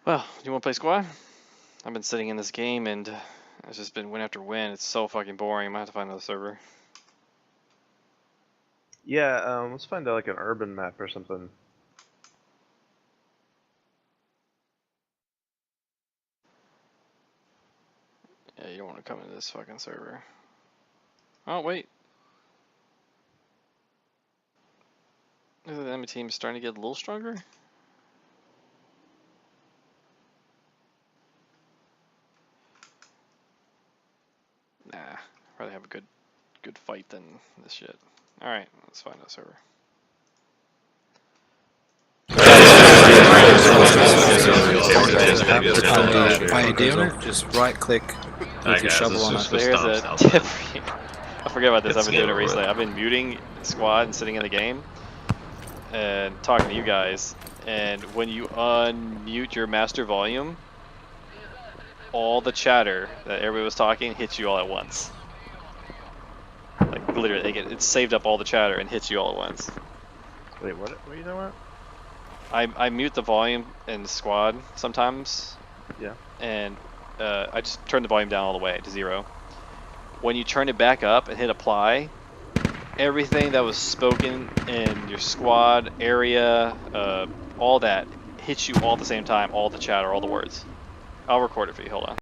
Well, do you want to play squad? I've been sitting in this game and it's just been win after win. It's so fucking boring. I might have to find another server. Yeah, let's find like an urban map or something. Yeah, you don't want to come into this fucking server. Oh, wait. The enemy team's starting to get a little stronger. Nah, I'd rather have a good fight than this shit. Alright, let's find a server. While you're doing it, just right click with your shovel on it. So here's a tip for you. I forget about this, I've been doing it recently. I've been muting squad and sitting in the game and talking to you guys, and when you unmute your master volume, all the chatter that everybody was talking hits you all at once. Like literally, it saved up all the chatter and hits you all at once. Wait, what are you talking about? I mute the volume in squad sometimes. Yeah. And I just turn the volume down all the way to 0. When you turn it back up and hit apply, everything that was spoken in your squad area, all that hits you all at the same time, all the chatter, all the words. I'll record it for you, hold on.